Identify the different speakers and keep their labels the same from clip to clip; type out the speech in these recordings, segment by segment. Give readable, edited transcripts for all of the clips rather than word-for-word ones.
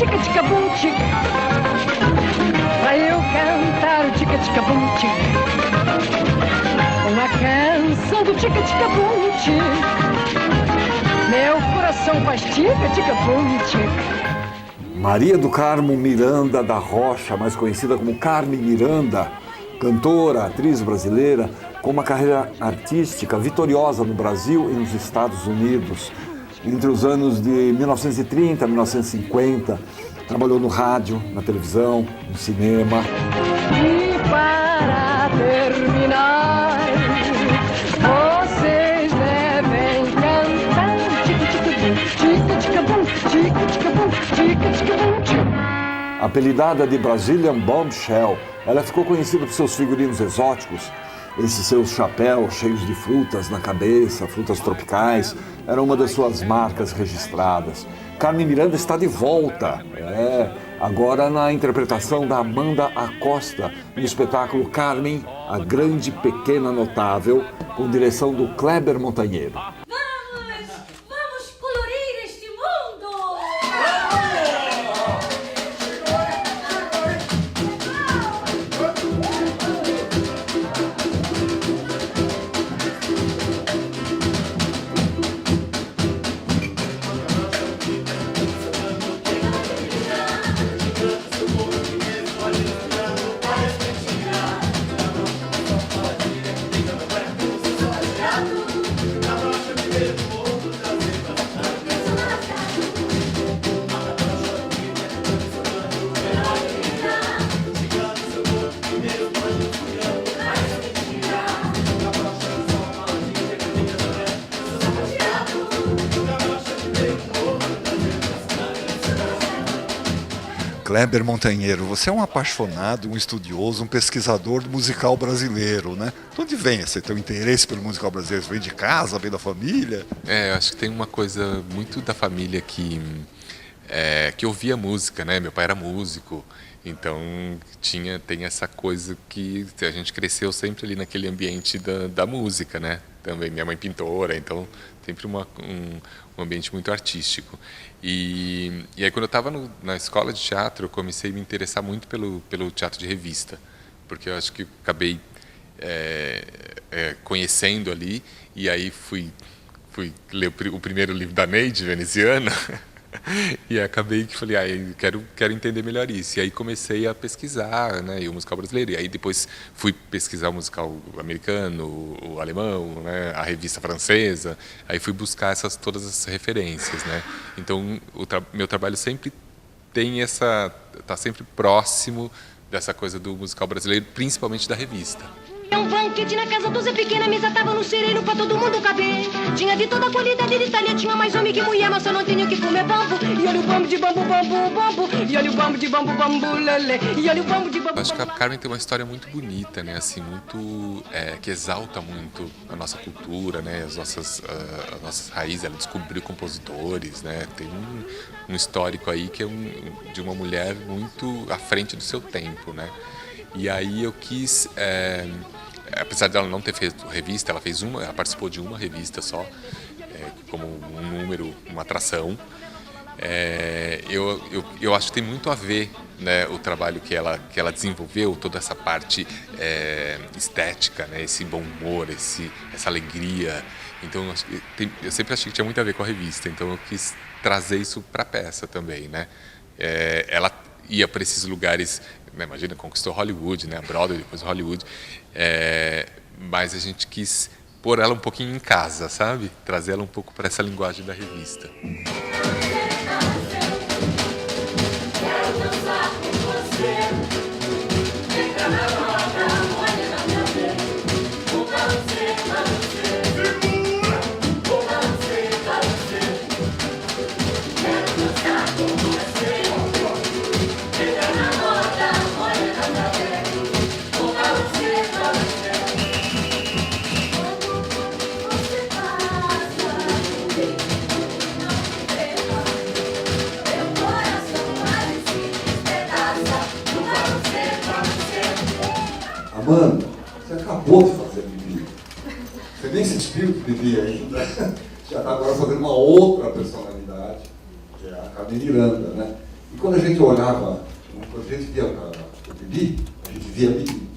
Speaker 1: tica-tica-bum, tica. Pra eu cantar o tica-tica-bum, tica. Uma canção do tica-tica-bum, tica. Meu coração faz tica-tica-bum, tica.
Speaker 2: Maria do Carmo Miranda da Rocha, mais conhecida como Carmen Miranda, cantora, atriz brasileira, com uma carreira artística vitoriosa no Brasil e nos Estados Unidos. Entre os anos de 1930 e 1950, trabalhou no rádio, na televisão, no cinema.
Speaker 1: E para terminar, vocês devem cantar tica-tica-bum, tica-tica-bum, tica-tica-bum, tica.
Speaker 2: Apelidada de Brazilian Bombshell, ela ficou conhecida por seus figurinos exóticos. Esses seus chapéus cheios de frutas na cabeça, frutas tropicais, era uma das suas marcas registradas. Carmen Miranda está de volta, agora na interpretação da Amanda Acosta, no espetáculo Carmen, a Grande Pequena Notável, com direção do Kleber Montanheiro.
Speaker 3: Vamos colorir este mundo!
Speaker 4: Kleber Montanheiro, você é um apaixonado, um estudioso, um pesquisador do musical brasileiro, né? De onde vem esse teu interesse pelo musical brasileiro? Vem de casa, vem da família?
Speaker 5: Eu acho que tem uma coisa muito da família que ouvia música, né? Meu pai era músico, então tem essa coisa que a gente cresceu sempre ali naquele ambiente da música, né? Também minha mãe pintora, então sempre um ambiente muito artístico. E aí quando eu estava na escola de teatro, eu comecei a me interessar muito pelo teatro de revista, porque eu acho que acabei conhecendo ali, e aí fui ler o primeiro livro da Neide, veneziana, e acabei que falei, quero entender melhor isso. E aí comecei a pesquisar, né, o musical brasileiro. E aí depois fui pesquisar o musical americano, o alemão, né, a revista francesa. Aí fui buscar todas essas referências, né. Então meu trabalho sempre tá sempre próximo dessa coisa do musical brasileiro, principalmente da revista.
Speaker 3: Um banquete na casa do Zé Pequena, a mesa tava no sereno pra todo mundo caber. Tinha de toda a qualidade de Itália, tinha mais homem que mulher, mas só não tinha que comer bambu. E olha o bambu de bambu, bambu, bambu. E olha o bambu de bambu, bambu, lelê. E olha o bambu de bambu.
Speaker 5: Acho que a Carmen tem uma história muito bonita, né? Assim, muito que exalta muito a nossa cultura, né? As nossas raízes. Ela descobriu compositores, né? Tem um histórico aí que é de uma mulher muito à frente do seu tempo, né? E aí eu quis, apesar dela não ter feito revista, ela participou de uma revista só, como um número, uma atração. Eu acho que tem muito a ver, né, o trabalho que ela desenvolveu, toda essa parte estética, né, esse bom humor, essa alegria. Então eu sempre achei que tinha muito a ver com a revista, então eu quis trazer isso para a peça também, né? Ela ia para esses lugares, né, imagina, conquistou Hollywood, né, a Broadway, depois Hollywood, mas a gente quis pôr ela um pouquinho em casa, sabe? Trazer ela um pouco para essa linguagem da revista.
Speaker 2: Amanda, você acabou de fazer Bibi. Você nem se despiu de Bibi ainda. Já está agora fazendo uma outra personalidade, que é a Carmen Miranda, né?
Speaker 6: E quando a gente olhava, quando a gente via o Bibi, a gente via Bibi.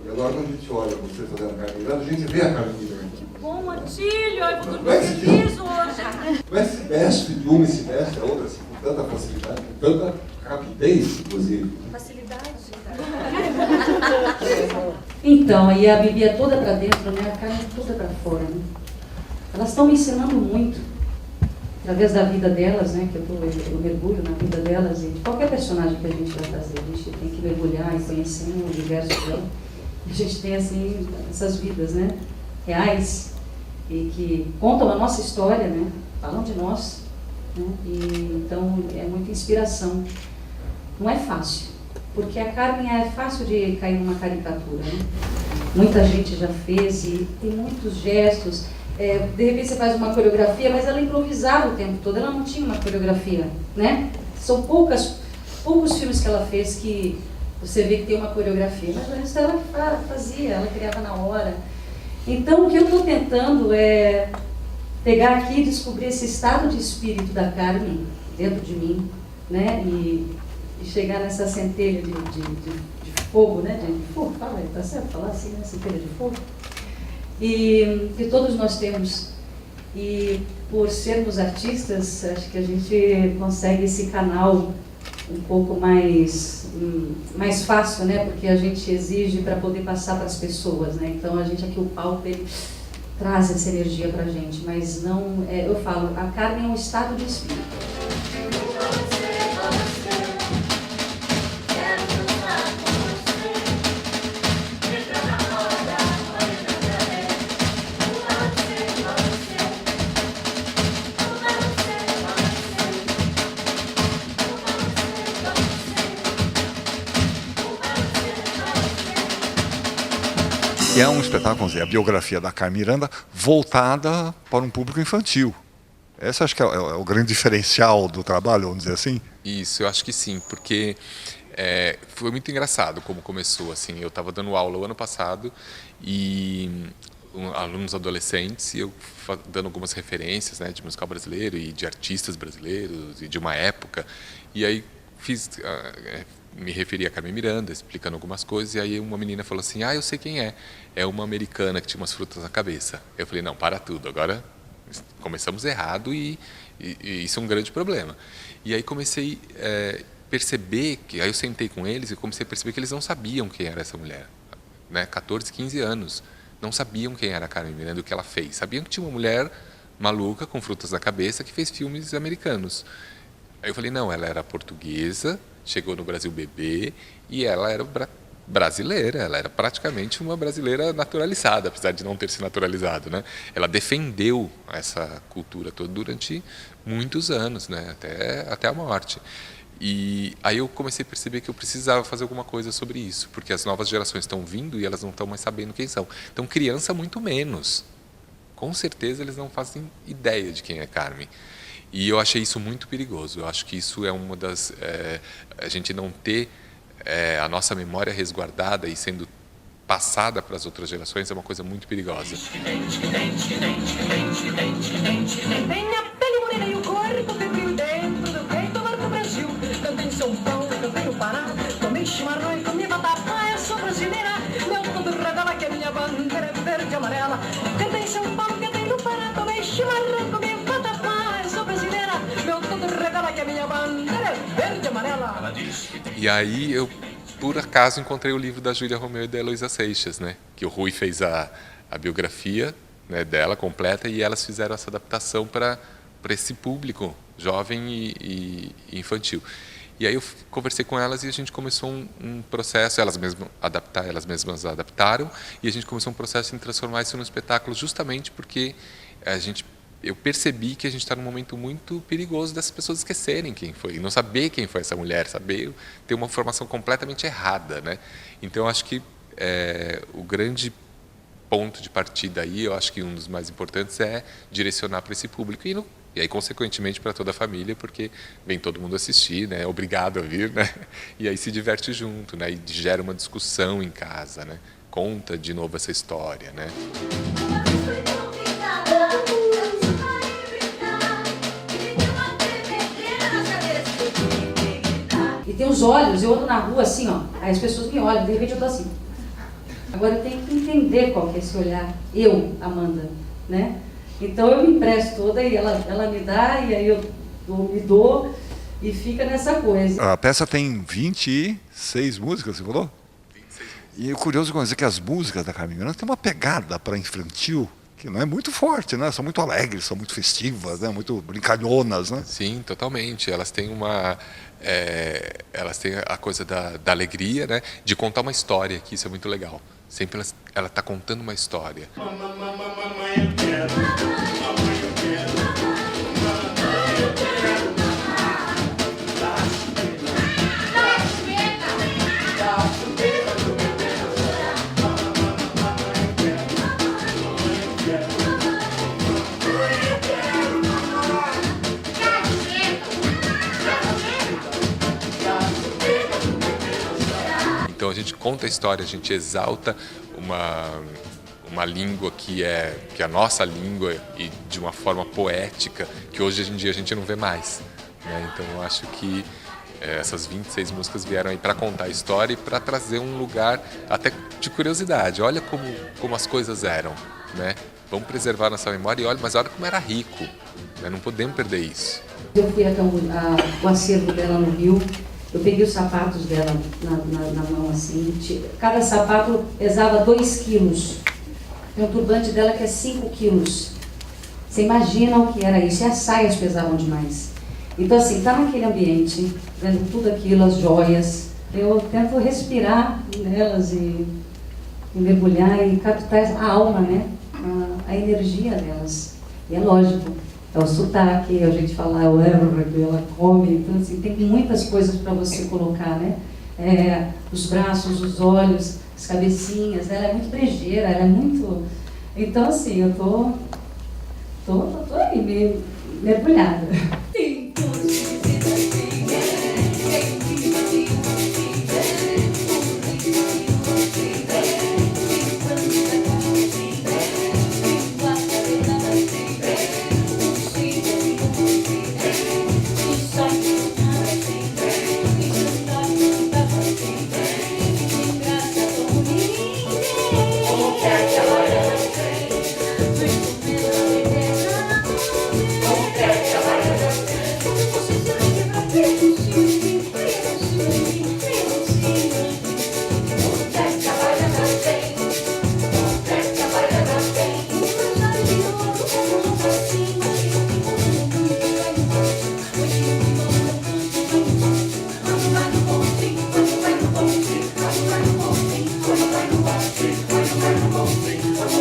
Speaker 6: E agora quando a gente olha você fazendo a Carmen Miranda, a gente vê a Carmen Miranda.
Speaker 7: Bom, Atílio, eu vou dormir feliz hoje.
Speaker 6: Como é que se veste de uma e se veste a outra, assim, com tanta facilidade, com tanta rapidez, inclusive?
Speaker 7: Facilidade.
Speaker 8: Então, e a Bibi é toda para dentro, né? A Carmen é toda para fora, né? Elas estão me ensinando muito, através da vida delas, né? Que eu mergulho na vida delas e de qualquer personagem que a gente vai fazer. A gente tem que mergulhar e conhecer o universo dela. A gente tem, assim, essas vidas, né? Reais e que contam a nossa história, né? Falam de nós, né? E, então, é muita inspiração. Não é fácil, porque a Carmen é fácil de cair numa caricatura, né? Muita gente já fez e tem muitos gestos. De repente você faz uma coreografia, mas ela improvisava o tempo todo, ela não tinha uma coreografia, né? São poucos filmes que ela fez que você vê que tem uma coreografia, mas o resto ela fazia, ela criava na hora. Então, o que eu estou tentando é pegar aqui e descobrir esse estado de espírito da Carmen dentro de mim, né? E chegar nessa centelha de fogo, né? De fogo, fala aí, tá certo falar assim, né? Centelha de fogo. E que todos nós temos. E por sermos artistas, acho que a gente consegue esse canal um pouco mais fácil, né? Porque a gente exige para poder passar para as pessoas, né? Então a gente aqui, o palco, ele traz essa energia para a gente, mas não, eu falo, a Carmen é um estado de espírito.
Speaker 4: E é um espetáculo, vamos dizer, a biografia da Carmen Miranda voltada para um público infantil. Esse acho que é o grande diferencial do trabalho, vamos dizer assim.
Speaker 5: Isso, eu acho que sim, porque foi muito engraçado como começou. Assim, eu estava dando aula o ano passado e alunos adolescentes, e eu dando algumas referências, né, de musical brasileiro e de artistas brasileiros e de uma época. E aí me referi a Carmen Miranda, explicando algumas coisas, e aí uma menina falou assim, eu sei quem é. É uma americana que tinha umas frutas na cabeça. Eu falei, não, para tudo, agora começamos errado e isso é um grande problema. E aí comecei a perceber, aí eu sentei com eles e comecei a perceber que eles não sabiam quem era essa mulher, né? 14, 15 anos, não sabiam quem era a Carmen Miranda, o que ela fez. Sabiam que tinha uma mulher maluca com frutas na cabeça que fez filmes americanos. Aí eu falei, não, ela era portuguesa, chegou no Brasil bebê e ela era brasileira, ela era praticamente uma brasileira naturalizada, apesar de não ter se naturalizado, né? Ela defendeu essa cultura toda durante muitos anos, né? Até a morte. E aí eu comecei a perceber que eu precisava fazer alguma coisa sobre isso, porque as novas gerações estão vindo e elas não estão mais sabendo quem são. Então, criança muito menos. Com certeza eles não fazem ideia de quem é Carmen. E eu achei isso muito perigoso. Eu acho que isso é uma das... a gente não ter a nossa memória resguardada e sendo passada para as outras gerações é uma coisa muito perigosa.
Speaker 1: Tem a pele morena e o corpo febril dentro do peito, mar do Brasil. Cantei em São Paulo, cantei no Pará, tomei chimarrão e comi batata. Eu sou brasileira, meu todo revela que a minha bandeira é verde e amarela. Cantei em São Paulo, cantei no Pará, tomei chimarrão, comi batata. Eu sou brasileira, meu todo revela que a minha bandeira é verde e amarela.
Speaker 5: E aí eu, por acaso, encontrei o livro da Júlia Romeu e da Heloísa Seixas, né? Que o Rui fez a biografia, né, dela completa, e elas fizeram essa adaptação para esse público jovem e infantil. E aí eu conversei com elas e a gente começou um processo, elas mesmas adaptaram, e a gente começou um processo em transformar isso num espetáculo, justamente porque eu percebi que a gente está num momento muito perigoso dessas pessoas esquecerem quem foi, e não saber quem foi essa mulher, saber ter uma formação completamente errada, né? Então, eu acho que o grande ponto de partida aí, eu acho que um dos mais importantes é direcionar para esse público e aí, consequentemente, para toda a família, porque vem todo mundo assistir, né? É obrigado a vir, né? E aí se diverte junto, né? E gera uma discussão em casa, né? Conta de novo essa história, né?
Speaker 8: os olhos, eu ando na rua assim, ó, aí as pessoas me olham, de repente eu tô assim. Agora eu tenho que entender qual que é esse olhar, eu, Amanda, né? Então eu me empresto toda e ela me dá, e aí eu me dou, e fica nessa coisa.
Speaker 4: A peça tem 26 músicas, você falou?
Speaker 5: 26.
Speaker 4: E o curioso é dizer que as músicas da Carmen Miranda têm uma pegada para infantil que não é muito forte, né? São muito alegres, são muito festivas, né? Muito brincalhonas, né?
Speaker 5: Sim, totalmente. Elas têm elas têm a coisa da alegria, né? De contar uma história, que isso é muito legal. Sempre ela está contando uma história. Então a gente conta a história, a gente exalta uma língua que é a nossa língua e de uma forma poética que hoje em dia a gente não vê mais, né? Então eu acho que essas 26 músicas vieram aí para contar a história e para trazer um lugar até de curiosidade. Olha como as coisas eram, né? Vamos preservar nossa memória mas olha como era rico, né? Não podemos perder isso.
Speaker 8: Eu fui até o acervo dela no Rio. Eu peguei os sapatos dela na mão, assim. Cada sapato pesava 2 quilos. Tem um turbante dela que é 5 quilos. Você imagina o que era isso. E as saias pesavam demais. Então, assim, tá naquele ambiente, vendo tudo aquilo, as joias. Eu tento respirar nelas e mergulhar e captar a alma, né? A energia delas. E é lógico. É o sotaque, a gente fala, ela come, então assim, tem muitas coisas para você colocar, né? Os braços, os olhos, as cabecinhas, ela é muito brejeira, ela é muito... Então assim, eu tô aí, mergulhada.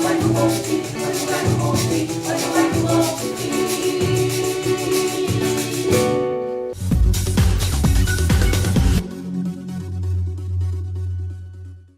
Speaker 1: Vai no